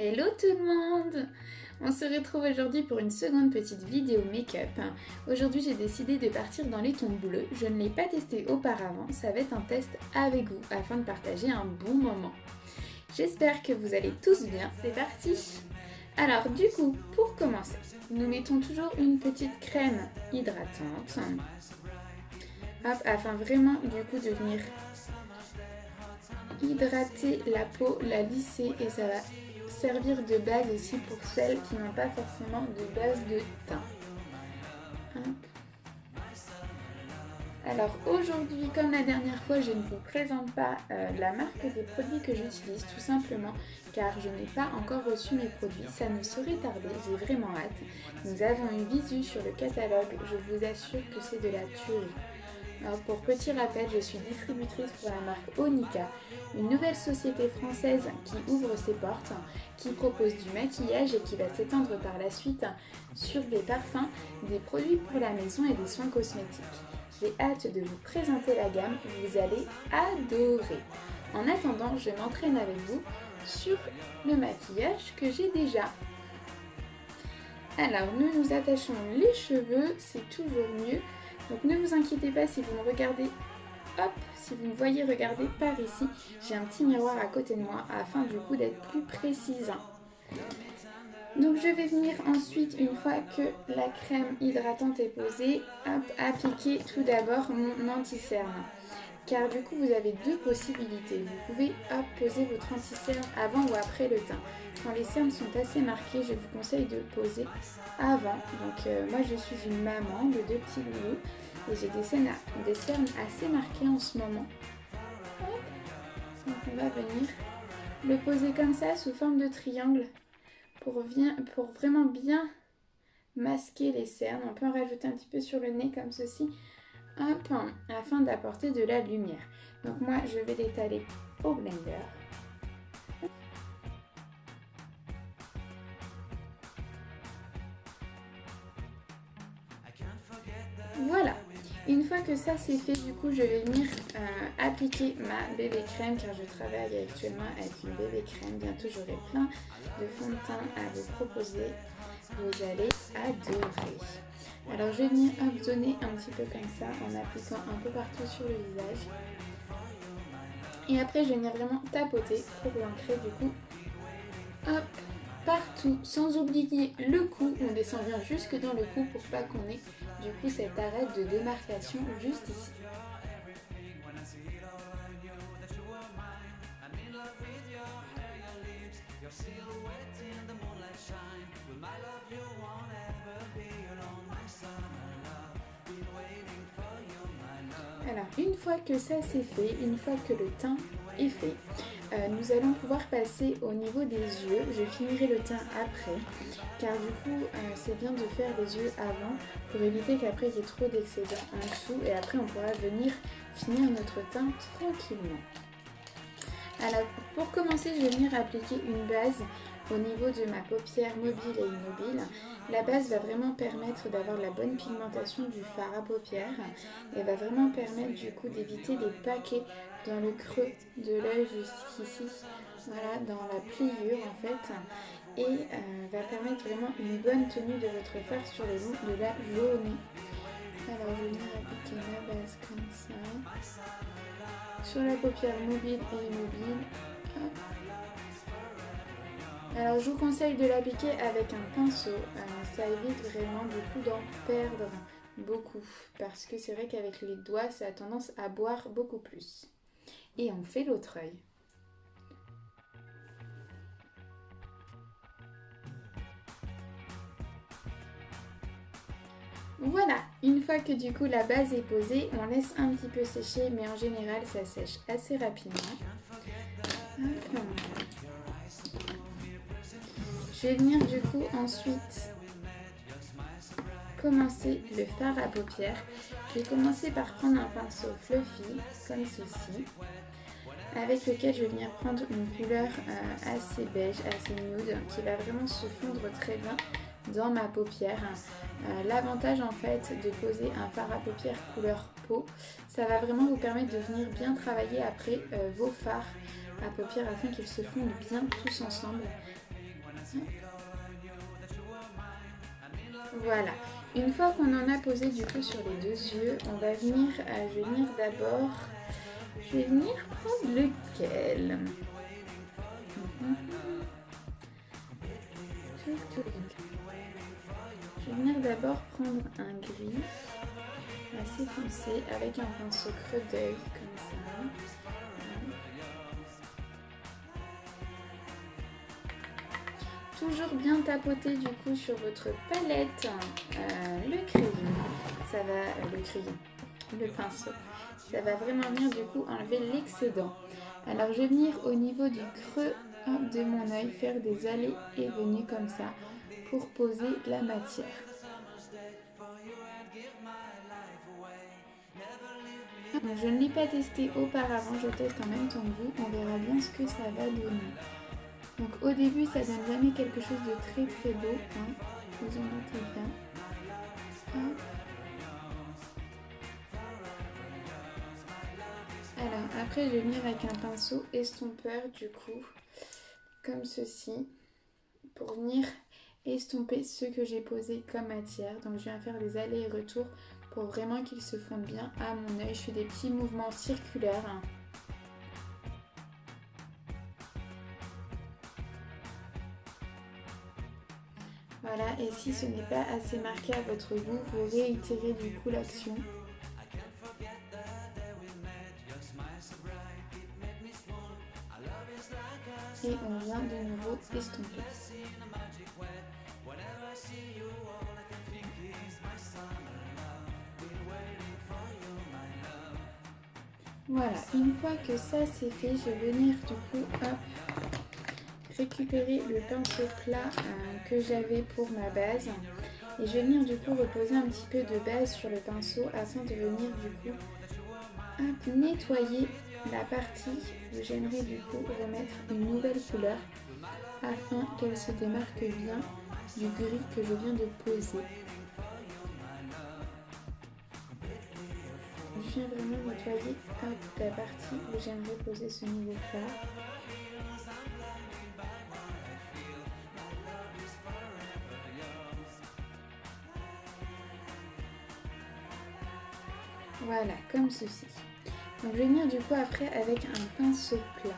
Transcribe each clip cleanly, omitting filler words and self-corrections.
Hello tout le monde! On se retrouve aujourd'hui pour une seconde petite vidéo make-up. Aujourd'hui j'ai décidé de partir dans les tons bleus. Je ne l'ai pas testé auparavant, ça va être un test avec vous afin de partager un bon moment. J'espère que vous allez tous bien, c'est parti! Alors du coup, pour commencer, nous mettons toujours une petite crème hydratante. Hop, afin vraiment du coup de venir hydrater la peau, la lisser et ça va servir de base aussi pour celles qui n'ont pas forcément de base de teint. Alors aujourd'hui, comme la dernière fois, je ne vous présente pas la marque des produits que j'utilise, tout simplement car je n'ai pas encore reçu mes produits. Ça ne saurait tarder, j'ai vraiment hâte. Nous avons une visu sur le catalogue, je vous assure que c'est de la tuerie. Alors pour petit rappel, je suis distributrice pour la marque Onika, une nouvelle société française qui ouvre ses portes, qui propose du maquillage et qui va s'étendre par la suite sur des parfums, des produits pour la maison et des soins cosmétiques. J'ai hâte de vous présenter la gamme, vous allez adorer. En attendant, je m'entraîne avec vous sur le maquillage que j'ai déjà. Alors nous nous attachons les cheveux, c'est toujours mieux. Donc ne vous inquiétez pas si vous me regardez, hop, si vous me voyez regarder par ici, j'ai un petit miroir à côté de moi afin du coup d'être plus précise. Donc je vais venir ensuite, une fois que la crème hydratante est posée, hop, appliquer tout d'abord mon anti-cerne. Car du coup vous avez deux possibilités, vous pouvez hop, poser votre anti-cerne avant ou après le teint. Quand les cernes sont assez marquées, je vous conseille de poser avant. Donc moi je suis une maman de deux petits loulous et j'ai des cernes assez marquées en ce moment. Hop. Donc on va venir le poser comme ça sous forme de triangle pour vraiment bien masquer les cernes. On peut en rajouter un petit peu sur le nez comme ceci. Hop, afin d'apporter de la lumière. Donc moi je vais l'étaler au blender. Voilà, une fois que ça c'est fait, du coup je vais venir appliquer ma bébé crème car je travaille actuellement avec une bébé crème. Bientôt j'aurai plein de fond de teint à vous proposer, vous allez adorer. Alors je vais venir zoner un petit peu comme ça en appliquant un peu partout sur le visage. Et après je vais venir vraiment tapoter pour l'ancrer du coup, hop, partout, sans oublier le cou. On descend bien jusque dans le cou pour pas qu'on ait du coup cette arête de démarcation juste ici. Alors une fois que ça c'est fait, une fois que le teint est fait, nous allons pouvoir passer au niveau des yeux. Je finirai le teint après car du coup c'est bien de faire les yeux avant pour éviter qu'après il y ait trop d'excédent en dessous et après on pourra venir finir notre teint tranquillement. Alors pour commencer je vais venir appliquer une base au niveau de ma paupière mobile et immobile. La base va vraiment permettre d'avoir la bonne pigmentation du fard à paupières et va vraiment permettre du coup d'éviter les paquets dans le creux de l'œil jusqu'ici, voilà, dans la pliure en fait, et va permettre vraiment une bonne tenue de votre fard sur le long de la journée. Alors je vais venir appliquer ma base comme ça, sur la paupière mobile et immobile. Hop. Alors je vous conseille de l'appliquer avec un pinceau, ça évite vraiment du coup d'en perdre beaucoup parce que c'est vrai qu'avec les doigts ça a tendance à boire beaucoup plus. Et on fait l'autre œil. Voilà, une fois que du coup la base est posée, on laisse un petit peu sécher mais en général ça sèche assez rapidement. Je vais venir du coup ensuite commencer le fard à paupières. Je vais commencer par prendre un pinceau fluffy comme ceci, avec lequel je vais venir prendre une couleur assez beige, assez nude, qui va vraiment se fondre très bien dans ma paupière. L'avantage en fait de poser un fard à paupières couleur peau, ça va vraiment vous permettre de venir bien travailler après vos fards à paupières afin qu'ils se fondent bien tous ensemble. Voilà. Une fois qu'on en a posé du coup sur les deux yeux, on va venir, je vais venir d'abord, je vais venir prendre lequel? Je vais venir d'abord prendre un gris assez foncé avec un pinceau creux d'œil comme ça. Toujours bien tapoter du coup sur votre palette le crayon, ça va, le crayon, le pinceau, ça va vraiment venir du coup enlever l'excédent. Alors je vais venir au niveau du creux de mon œil faire des allées et venues comme ça pour poser la matière. Donc, je ne l'ai pas testé auparavant, je teste en même temps que vous, on verra bien ce que ça va donner. Donc au début ça donne jamais quelque chose de très très beau, vous en doutez bien. Alors après je vais venir avec un pinceau estompeur du coup, comme ceci, pour venir estomper ce que j'ai posé comme matière. Donc je viens faire des allers et retours pour vraiment qu'ils se fondent bien à mon œil. Je fais des petits mouvements circulaires. Voilà, et si ce n'est pas assez marqué à votre goût, vous réitérez du coup l'action. Et on vient de nouveau estomper. Voilà, une fois que ça c'est fait, je vais venir du coup récupérer le pinceau plat que j'avais pour ma base. Et je vais venir du coup reposer un petit peu de base sur le pinceau afin de venir du coup nettoyer la partie où j'aimerais du coup remettre une nouvelle couleur afin qu'elle se démarque bien du gris que je viens de poser. Je viens vraiment nettoyer la partie où j'aimerais poser ce nouveau plat. Voilà, comme ceci. Donc je vais venir du coup après avec un pinceau plat,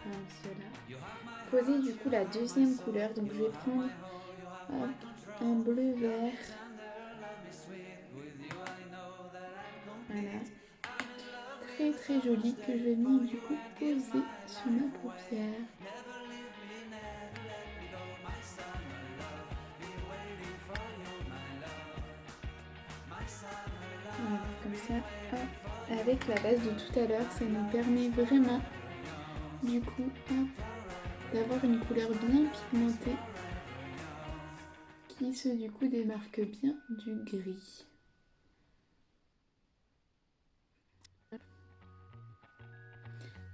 comme cela, poser du coup la deuxième couleur. Donc je vais prendre un bleu vert. Voilà. Très très joli que je vais venir du coup poser sur ma paupière. Voilà, comme ça, hop, avec la base de tout à l'heure, ça nous permet vraiment du coup d'avoir une couleur bien pigmentée qui se du coup démarque bien du gris.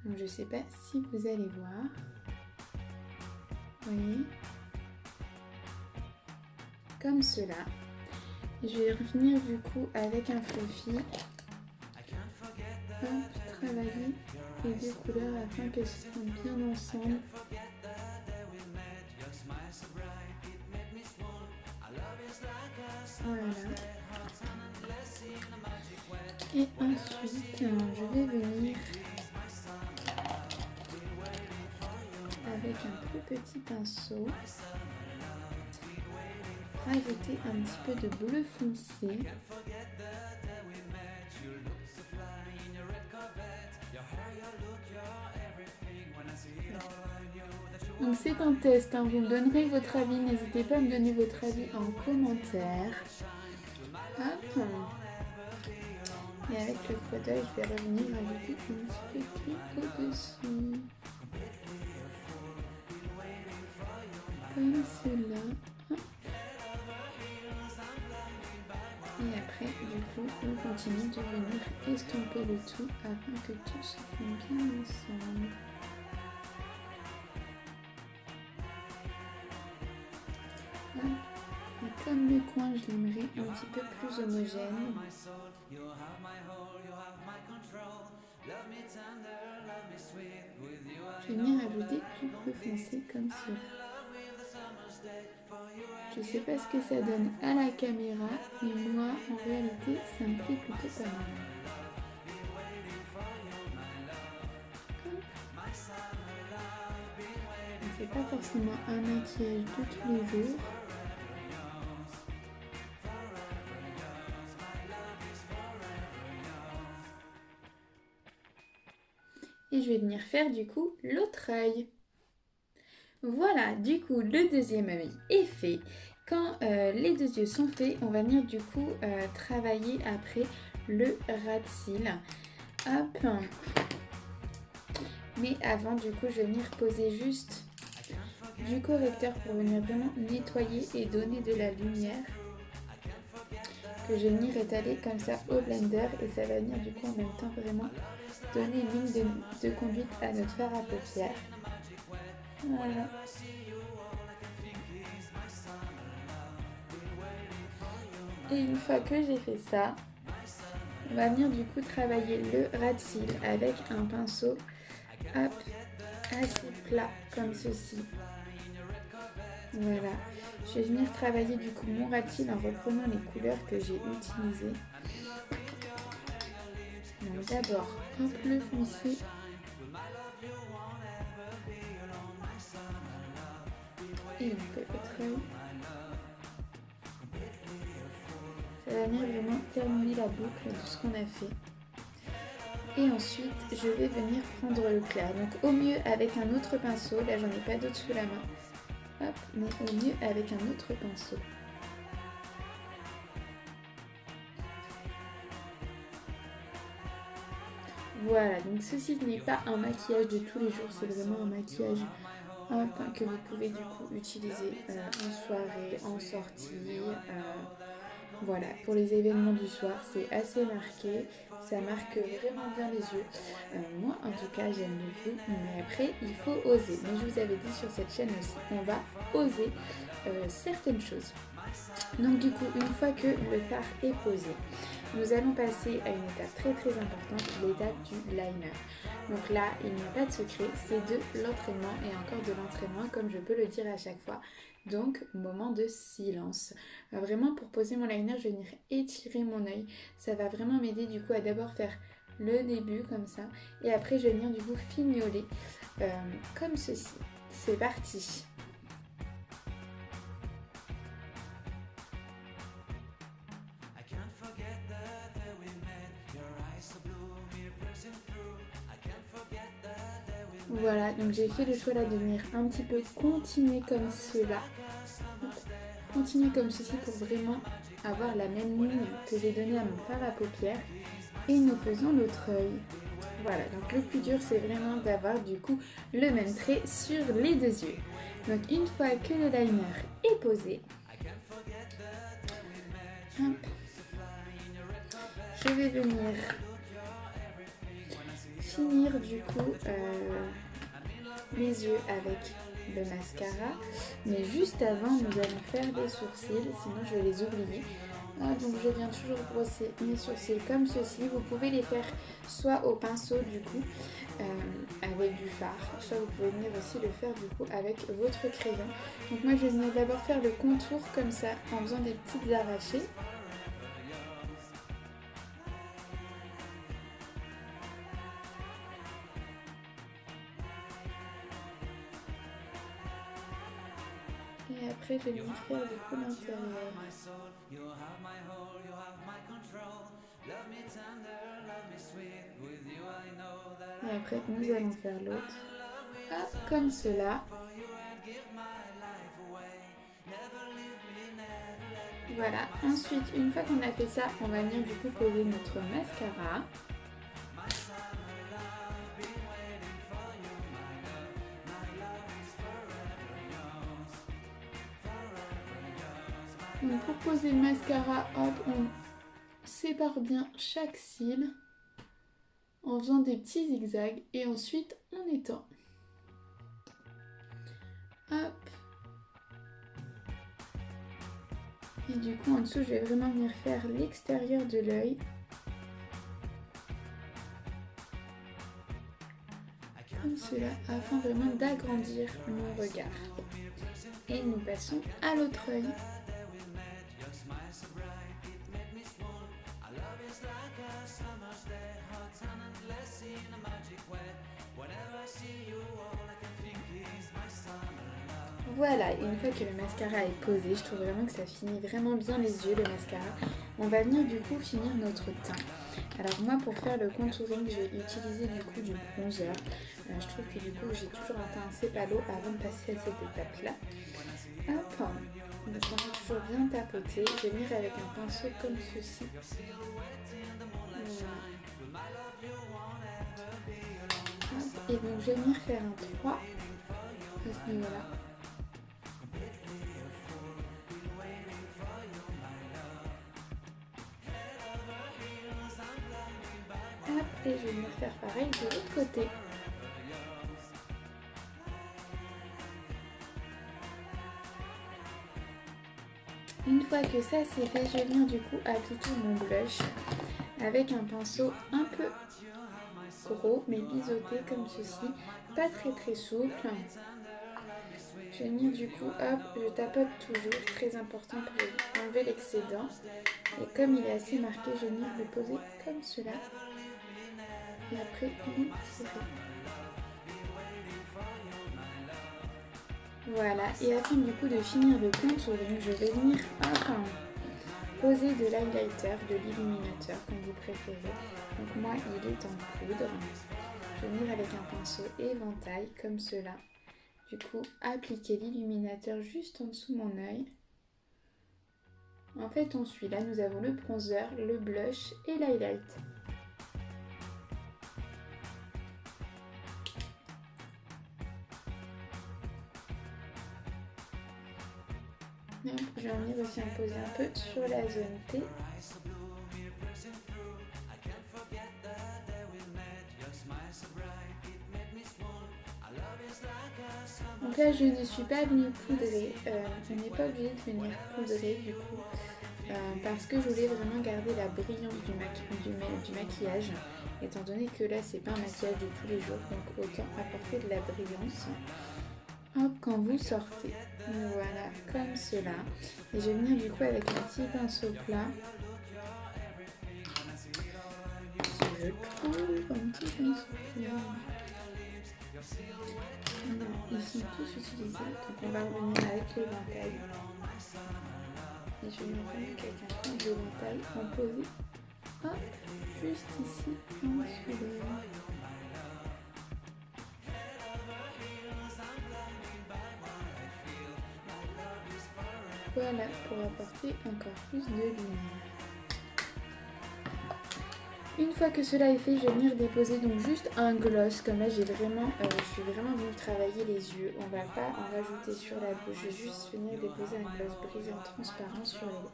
Donc je sais pas si vous allez voir. Vous voyez, comme cela. Je vais revenir du coup avec un fluffy. Travailler les deux couleurs afin qu'elles se fondent bien ensemble. Voilà. Et ensuite, je vais venir avec un plus petit pinceau rajouter un petit peu de bleu foncé. Donc c'est un test, vous me donnerez votre avis, n'hésitez pas à me donner votre avis en commentaire. Hop. Et avec le creux d'œil, je vais revenir ajouter un petit peu au-dessus. Comme cela. Et après, du coup, on continue de venir estomper le tout afin que tout se fonde bien ensemble. Et comme le coin, je l'aimerais un petit peu plus homogène. Je vais venir ajouter du bleu foncé comme cela. Je sais pas ce que ça donne à la caméra, mais moi, en réalité, ça me plaît plutôt pas mal. C'est pas forcément un maquillage de tous les jours. Et je vais venir faire du coup l'autre œil. Voilà, du coup le deuxième œil est fait. Quand les deux yeux sont faits, on va venir du coup travailler après le ras de cils. Hop. Mais avant, du coup, je vais venir poser juste du correcteur pour venir vraiment nettoyer et donner de la lumière. Que je vais venir étaler comme ça au blender et ça va venir du coup en même temps vraiment donner une ligne de conduite à notre fard à paupières. Voilà. Et une fois que j'ai fait ça, on va venir du coup travailler le ras de cils avec un pinceau hop, assez plat comme ceci. Voilà. Je vais venir travailler du coup mon ras de cils en reprenant les couleurs que j'ai utilisées. Donc d'abord, hop, le foncé. Et on fait votre œil. Ça va venir vraiment terminer la boucle de ce qu'on a fait. Et ensuite, je vais venir prendre le clair. Donc au mieux avec un autre pinceau. Là, j'en ai pas d'autre sous la main. Hop, mais au mieux avec un autre pinceau. Voilà, donc ceci n'est pas un maquillage de tous les jours. C'est vraiment un maquillage que vous pouvez du coup utiliser en soirée, en sortie. Voilà, pour les événements du soir, c'est assez marqué, ça marque vraiment bien les yeux. Moi, en tout cas, j'aime beaucoup, mais après, il faut oser. Mais je vous avais dit sur cette chaîne aussi, on va oser certaines choses. Donc du coup, une fois que le fard est posé, nous allons passer à une étape très très importante, l'étape du liner. Donc là, il n'y a pas de secret, c'est de l'entraînement et encore de l'entraînement comme je peux le dire à chaque fois. Donc, moment de silence. Vraiment, pour poser mon liner, je vais venir étirer mon œil. Ça va vraiment m'aider du coup à d'abord faire le début comme ça. Et après, je vais venir du coup fignoler comme ceci. C'est parti! Voilà, donc j'ai fait le choix là de venir un petit peu continuer comme cela. Continuer comme ceci pour vraiment avoir la même ligne que j'ai donnée à mon fard à paupières. Et nous faisons l'autre œil. Voilà, donc le plus dur c'est vraiment d'avoir du coup le même trait sur les deux yeux. Donc une fois que le liner est posé, hop, je vais venir finir du coup les yeux avec le mascara, mais juste avant nous allons faire des sourcils, sinon je vais les oublier. Donc je viens toujours brosser mes sourcils comme ceci. Vous pouvez les faire soit au pinceau du coup avec du fard, soit vous pouvez venir aussi le faire du coup avec votre crayon. Donc moi je vais venir d'abord faire le contour comme ça en faisant des petites arrachées. Et après, je vais venir faire du coup l'intérieur. Et après, nous allons faire l'autre. Comme cela. Voilà. Ensuite, une fois qu'on a fait ça, on va venir du coup poser notre mascara. Donc pour poser le mascara, hop, on sépare bien chaque cil en faisant des petits zigzags et ensuite on étend. Hop. Et du coup en dessous je vais vraiment venir faire l'extérieur de l'œil. Comme ceci. cela afin vraiment d'agrandir mon regard. Et nous passons à l'autre œil. Voilà, et une fois que le mascara est posé, je trouve vraiment que ça finit vraiment bien les yeux, le mascara. On va venir du coup finir notre teint. Alors moi, pour faire le contouring, je vais utiliser du coup du bronzer. Je trouve que du coup, j'ai toujours un teint assez pâle avant de passer à cette étape-là. Hop, donc on va toujours bien tapoter. Je vais venir avec un pinceau comme ceci. Voilà. Hop, et donc je vais venir faire un 3 à ce niveau-là. Et je vais venir faire pareil de l'autre côté. Une fois que ça c'est fait, je viens du coup appliquer mon blush avec un pinceau un peu gros mais biseauté comme ceci, pas très souple. Je vais venir du coup, hop, je tapote toujours, très important pour enlever l'excédent. Et comme il est assez marqué, je vais venir le poser comme cela. Et après, il tirer. Voilà, et afin du coup de finir le contouring, je vais venir poser de l'highlighter, de l'illuminateur comme vous préférez. Donc moi il est en poudre. Je vais venir avec un pinceau éventail comme cela. Du coup appliquer l'illuminateur juste en dessous de mon œil. En fait on suit, là nous avons le bronzer, le blush et l'highlight. Je vais venir aussi en poser un peu sur la zone T. Donc là je ne suis pas venue poudrer, je n'ai pas obligé de venir poudrer du coup, parce que je voulais vraiment garder la brillance du maquillage, étant donné que là c'est pas un maquillage de tous les jours, donc autant apporter de la brillance. Hop, quand vous sortez, voilà, comme cela. Et je vais venir du coup avec un petit pinceau plat. Je trouve un petit pinceau plat. Non, ils sont tous utilisés, donc on va revenir avec l'éventail. Et je vais venir avec un coin de l'éventail en posé, hop, juste ici, en dessous de l'œil. Voilà, pour apporter encore plus de lumière. Une fois que cela est fait, je vais venir déposer donc juste un gloss. Comme là, je suis vraiment venue travailler les yeux. On va pas en rajouter sur la bouche. Je vais juste venir déposer un gloss brisé en transparent sur les lèvres.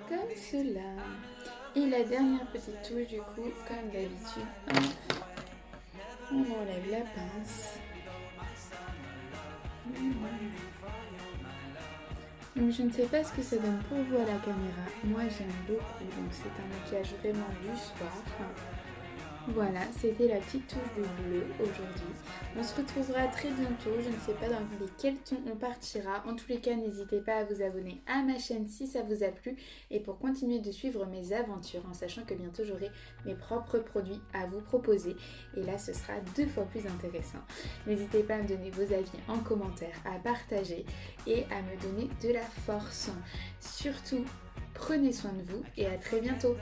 Comme cela. Et la dernière petite touche du coup, comme d'habitude, on enlève la pince. Donc je ne sais pas ce que ça donne pour vous à la caméra, moi j'aime beaucoup, donc c'est un maquillage vraiment du soir. Voilà, c'était la petite touche de bleu aujourd'hui. On se retrouvera très bientôt, je ne sais pas dans quel ton on partira. En tous les cas, n'hésitez pas à vous abonner à ma chaîne si ça vous a plu et pour continuer de suivre mes aventures en sachant que bientôt j'aurai mes propres produits à vous proposer et là ce sera 2 fois plus intéressant. N'hésitez pas à me donner vos avis en commentaire, à partager et à me donner de la force. Surtout, prenez soin de vous et à très bientôt.